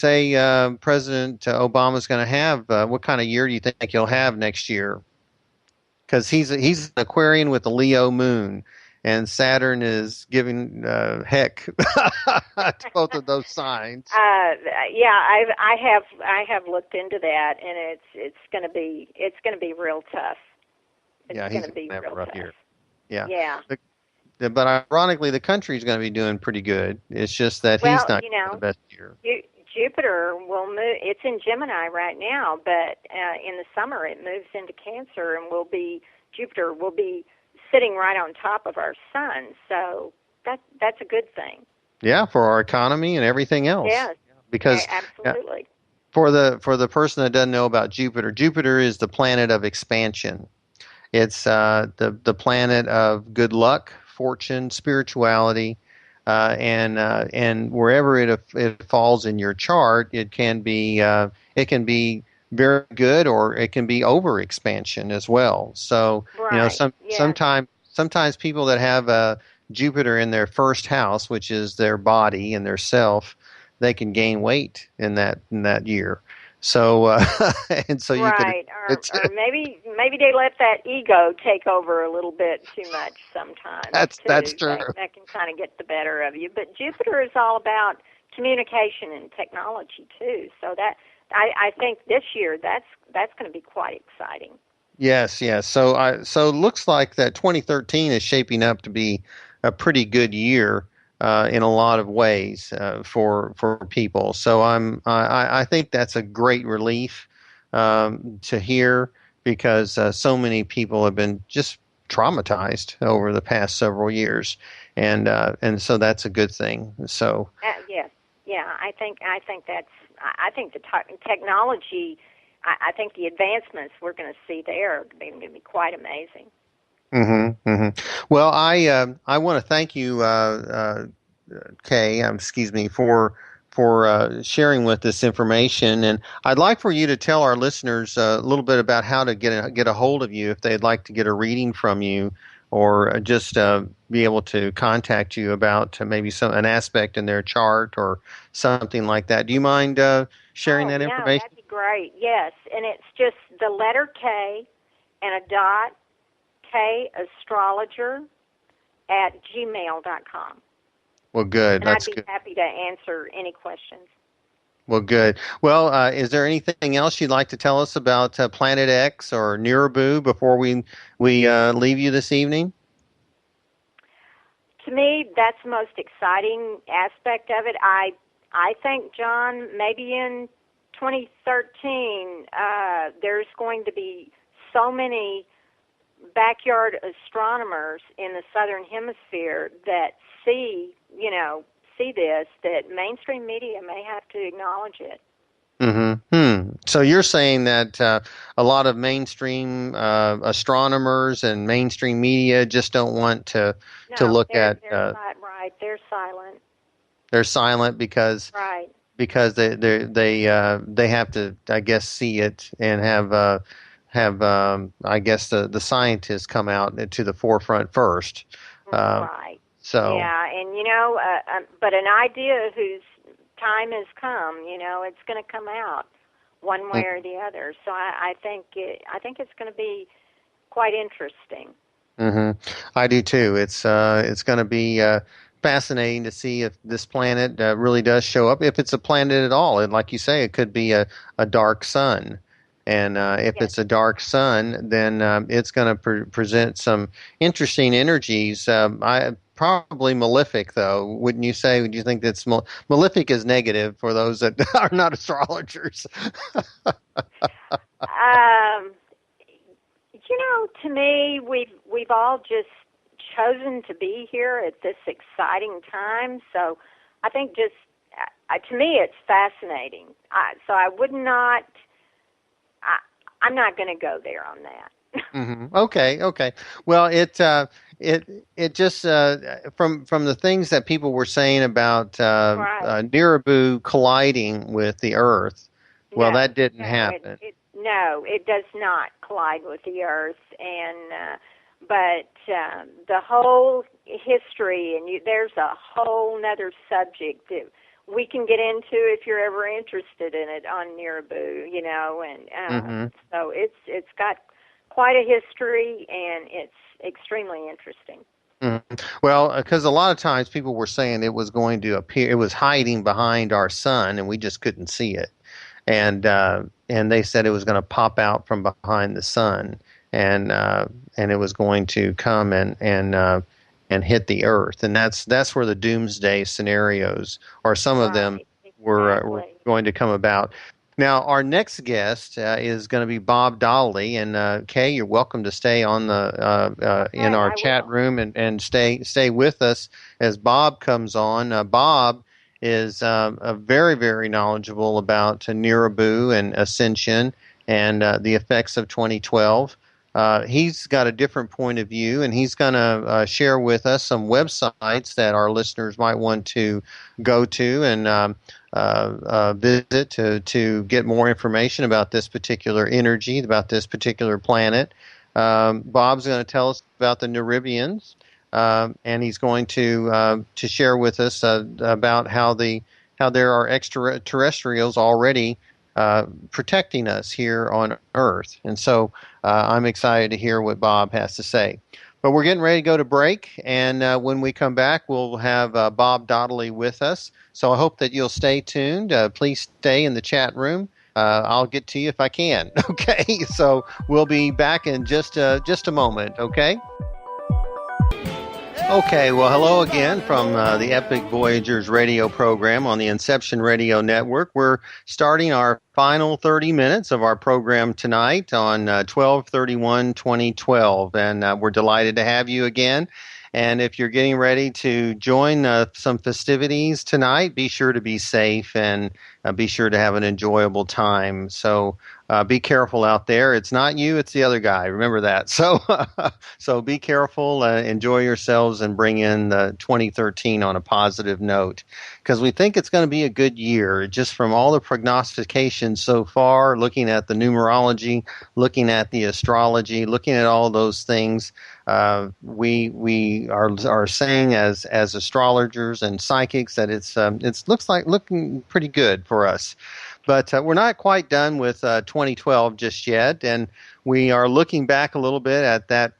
say President Obama's going to have? What kind of year do you think he'll have next year? Because he's an Aquarian with a Leo moon, and Saturn is giving heck to both of those signs. Yeah, I have looked into that, and it's gonna be real tough. It's Yeah, he's gonna be going to have a real rough tough. year. Yeah. Yeah. But ironically, the country's going to be doing pretty good. It's just that he's Well, not going to have the best year. Jupiter will move. It's in Gemini right now, but in the summer it moves into Cancer, and Jupiter will be sitting right on top of our sun. So that's a good thing. Yeah, for our economy and everything else. Yes, Because absolutely. for the person that doesn't know about Jupiter, Jupiter is the planet of expansion. It's the planet of good luck, fortune, spirituality, and wherever it falls in your chart, it can be very good, or it can be over expansion as well. So Right. Yes. sometimes people that have Jupiter in their first house, which is their body and their self, they can gain weight in that year. So and so you could. Right, or maybe they let that ego take over a little bit too much sometimes That's too. true. That can kind of get the better of you. But Jupiter is all about communication and technology too. So that I think this year that's going to be quite exciting. Yes, yes. So it looks like that 2013 is shaping up to be a pretty good year in a lot of ways for people. So I think that's a great relief to hear, because so many people have been just traumatized over the past several years, and so that's a good thing. So Yes, yeah. I think the technology. I think the advancements we're going to see there are going to be quite amazing. Well, I want to thank you, Kay, excuse me, for sharing with this information, and I'd like for you to tell our listeners a little bit about how to get a hold of you if they'd like to get a reading from you, or just be able to contact you about maybe an aspect in their chart or something like that. Do you mind sharing Oh that no, information? that'd be great. Yes, and it's just the letter K and a dot, K Astrologer at gmail.com. Well, good. And I'd That's be good. happy to answer any questions. Well, good. Well, is there anything else you'd like to tell us about Planet X or Nibiru before we leave you this evening? To me, that's the most exciting aspect of it. I think, John, maybe in 2013, there's going to be so many backyard astronomers in the southern hemisphere that see this, that mainstream media may have to acknowledge it. So you're saying that a lot of mainstream astronomers and mainstream media just don't want to No, look at. right. They're silent. They're silent because Right. they have to, I guess, see it and have I guess the scientists come out to the forefront first. Uh, Right. so. Yeah, and but an idea whose time has come, it's going to come out one way or the other. So I think it's going to be quite interesting. I do too. It's going to be fascinating to see if this planet really does show up, if it's a planet at all. And like you say, it could be a dark sun. And if Yes. it's a dark sun, then it's going to present some interesting energies. I probably malefic, though, wouldn't you say? Would you think that's malefic is negative for those that are not astrologers? Um, to me, we've all just chosen to be here at this exciting time. So I think just to me, it's fascinating. So I would not. I'm not going to go there on that. Okay. Well, it just from the things that people were saying about Right. Nibiru colliding with the Earth. Well, No, that didn't no, happen. it does not collide with the Earth, and but the whole history, and there's a whole nother subject that we can get into if you're ever interested in it on Nirabu, and so it's got quite a history, and it's extremely interesting. Well, because a lot of times people were saying it was going to appear, it was hiding behind our sun, and we just couldn't see it. And they said it was going to pop out from behind the sun, and it was going to come and hit the Earth, and that's where the doomsday scenarios, or some of them, were going to come about. Now, our next guest is going to be Bob Dahdaleh, and Kaye, you're welcome to stay on the in our chat room and stay with us as Bob comes on. Bob is very, very knowledgeable about Nirabu and Ascension and the effects of 2012. He's got a different point of view, and he's going to share with us some websites that our listeners might want to go to and visit to get more information about this particular energy, about this particular planet. Bob's going to tell us about the Neribians, and he's going to share with us about how there are extraterrestrials already protecting us here on Earth. And so I'm excited to hear what Bob has to say. But we're getting ready to go to break, and when we come back, we'll have Bob Dahdaleh with us. So I hope that you'll stay tuned. Please stay in the chat room. I'll get to you if I can. Okay, so we'll be back in just a moment, okay? Okay, well, hello again from the Epic Voyagers radio program on the Inception Radio Network. We're starting our final 30 minutes of our program tonight on 12/31/2012, and we're delighted to have you again. And if you're getting ready to join some festivities tonight, be sure to be safe and be sure to have an enjoyable time. So be careful out there. It's not you, it's the other guy. Remember that. So so be careful, enjoy yourselves, and bring in 2013 on a positive note, because we think it's going to be a good year, just from all the prognostications so far, looking at the numerology, looking at the astrology, looking at all those things. We are saying as astrologers and psychics that it's looking pretty good for us. But we're not quite done with 2012 just yet, and we are looking back a little bit at that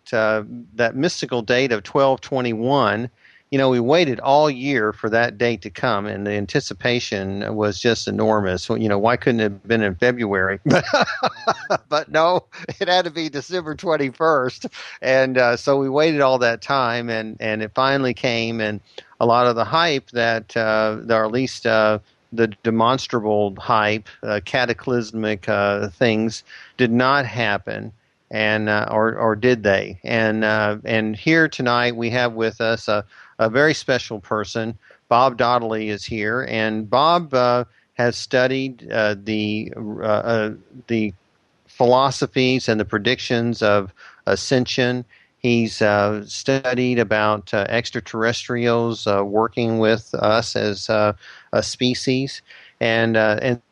mystical date of 12/21. You know, we waited all year for that date to come, and the anticipation was just enormous. You know, why couldn't it have been in February? But no, it had to be December 21st. And so we waited all that time, and it finally came, and a lot of the hype that, or at least the demonstrable hype, cataclysmic things did not happen. And or did they? And here tonight we have with us a very special person. Bob Dahdaleh is here, and Bob has studied the philosophies and the predictions of ascension. He's studied about extraterrestrials working with us as a species. And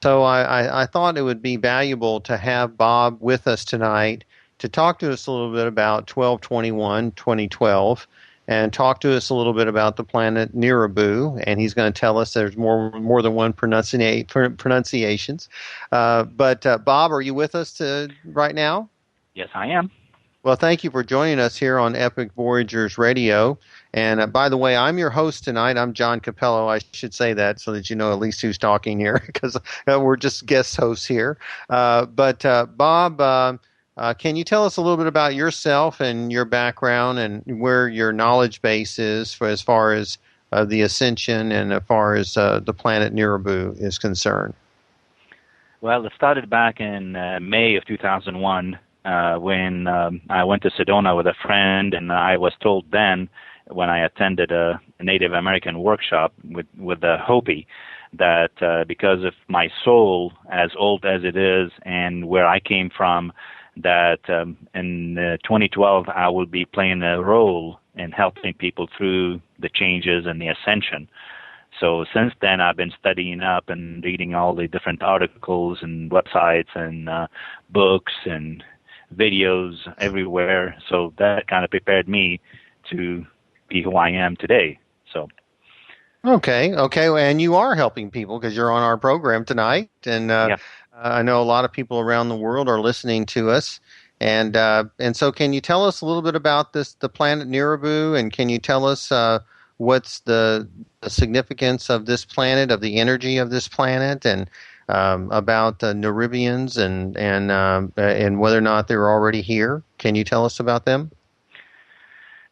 so I thought it would be valuable to have Bob with us tonight to talk to us a little bit about 12/21/2012 and talk to us a little bit about the planet Nirabu. And he's going to tell us there's more than one pronunciations. But Bob, are you with us right now? Yes, I am. Well, thank you for joining us here on Epic Voyagers Radio. And by the way, I'm your host tonight. I'm John Cappello. I should say that so that you know at least who's talking here, because we're just guest hosts here. But Bob, can you tell us a little bit about yourself and your background and where your knowledge base is for as far as the ascension and as far as the planet Nirabu is concerned? Well, it started back in May of 2001 when I went to Sedona with a friend, and I was told then when I attended a Native American workshop with the Hopi that because of my soul, as old as it is, and where I came from, that in 2012 I will be playing a role in helping people through the changes and the ascension. So since then I've been studying up and reading all the different articles and websites and books and videos everywhere. So that kind of prepared me to be who I am today. So Okay, okay, and you are helping people because you're on our program tonight, and Yeah. I know a lot of people around the world are listening to us, and so can you tell us a little bit about the planet Nibiru, and can you tell us what's the significance of this planet, of the energy of this planet, and about the Neribians and whether or not they're already here? Can you tell us about them?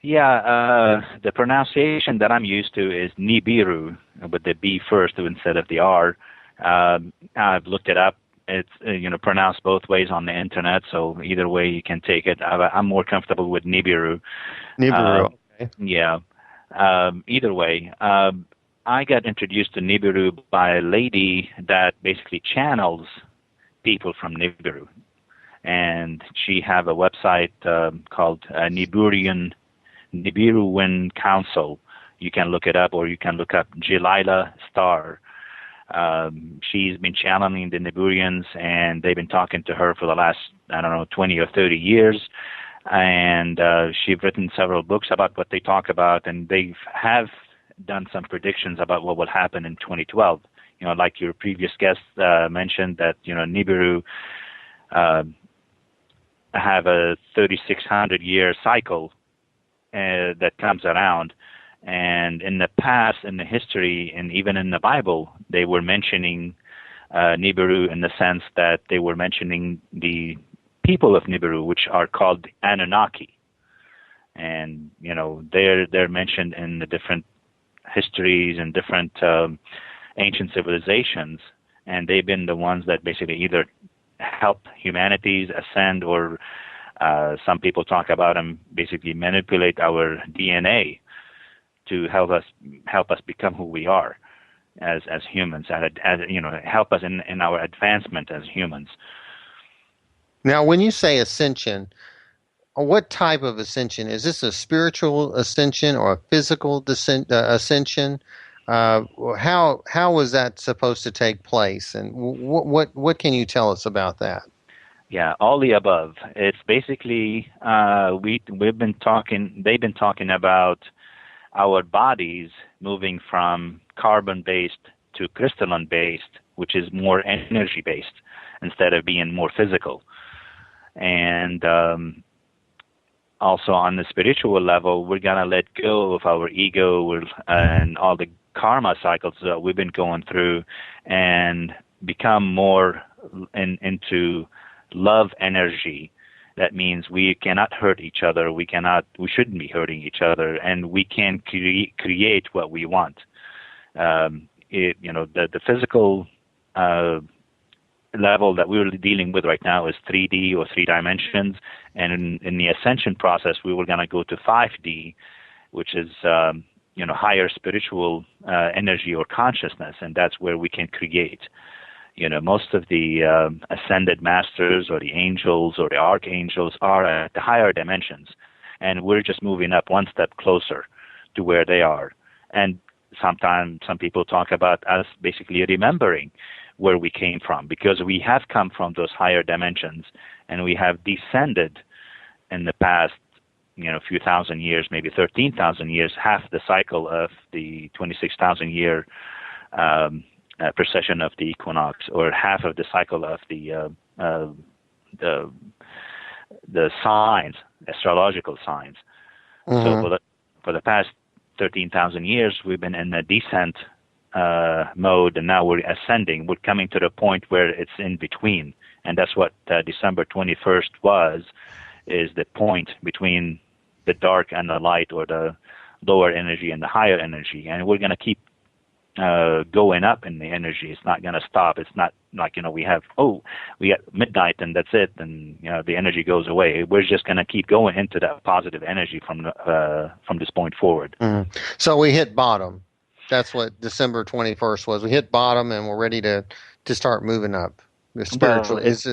Yeah, the pronunciation that I'm used to is Nibiru, with the B first instead of the R. I've looked it up. It's pronounced both ways on the internet, so either way you can take it. I'm more comfortable with Nibiru. Nibiru. Okay. Yeah. Either way, I got introduced to Nibiru by a lady that basically channels people from Nibiru, and she have a website called Nibiruan Council. You can look it up, or you can look up Jalila Star. She's been channeling the Niburians, and they've been talking to her for the last, I don't know, 20 or 30 years. And she's written several books about what they talk about, and they have done some predictions about what will happen in 2012. Like your previous guest mentioned, that Nibiru have a 3,600-year cycle that comes around. And in the past, in the history, and even in the Bible, they were mentioning Nibiru in the sense that they were mentioning the people of Nibiru, which are called Anunnaki. And, they're mentioned in the different histories and different ancient civilizations. And they've been the ones that basically either help humanities ascend, or some people talk about them basically manipulate our DNA to help us become who we are as humans, as help us in our advancement as humans. Now, when you say ascension, what type of ascension? Is this a spiritual ascension or a physical ascension? How was that supposed to take place, and what can you tell us about that? Yeah, all the above. It's basically we've been talking. They've been talking about our bodies moving from carbon-based to crystalline-based, which is more energy-based instead of being more physical. And also on the spiritual level, we're going to let go of our ego and all the karma cycles that we've been going through, and become more into love energy. That means we cannot hurt each other. We shouldn't be hurting each other, and we can create what we want. The physical level that we're dealing with right now is 3D or 3 dimensions, and in the ascension process, we were going to go to 5D, which is higher spiritual energy or consciousness, and that's where we can create. Most of the ascended masters or the angels or the archangels are at the higher dimensions, and we're just moving up one step closer to where they are. And sometimes some people talk about us basically remembering where we came from, because we have come from those higher dimensions, and we have descended in the past, few thousand years, maybe 13,000 years, half the cycle of the 26,000-year precession of the equinox, or half of the cycle of the signs, astrological signs. Mm-hmm. So for the past 13,000 years, we've been in a descent mode, and now we're ascending. We're coming to the point where it's in between, and that's what December 21st is the point between the dark and the light, or the lower energy and the higher energy. And we're going to keep going up in the energy. It's not going to stop. It's not like, we got midnight and that's it, and the energy goes away. We're just going to keep going into that positive energy from this point forward. Mm-hmm. So we hit bottom. That's what December 21st was. We hit bottom, and we're ready to start moving up. Spiritually, is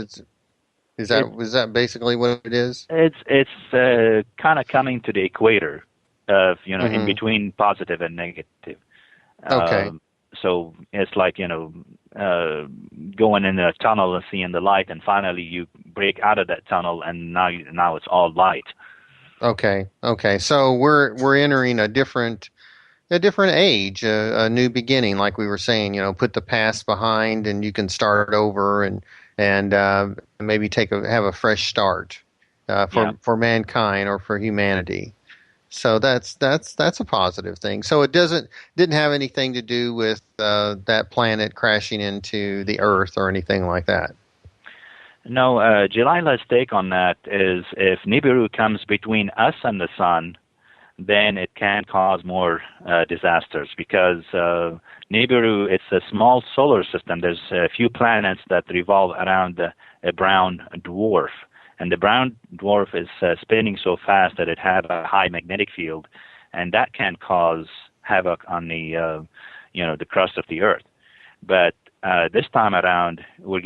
that basically what it is? It's kind of coming to the equator of Mm-hmm. in between positive and negative. Okay. So it's like going in a tunnel and seeing the light, and finally you break out of that tunnel, and now it's all light. Okay. So we're entering a different a different age, a new beginning, like we were saying. Put the past behind, and you can start over, and maybe have a fresh start Yeah. for mankind or for humanity. So that's a positive thing. So it didn't have anything to do with that planet crashing into the Earth or anything like that. No, Jalilah's take on that is if Nibiru comes between us and the sun, then it can cause more disasters because Nibiru, it's a small solar system. There's a few planets that revolve around a brown dwarf. And the brown dwarf is spinning so fast that it has a high magnetic field, and that can cause havoc on the crust of the Earth. But this time around, we're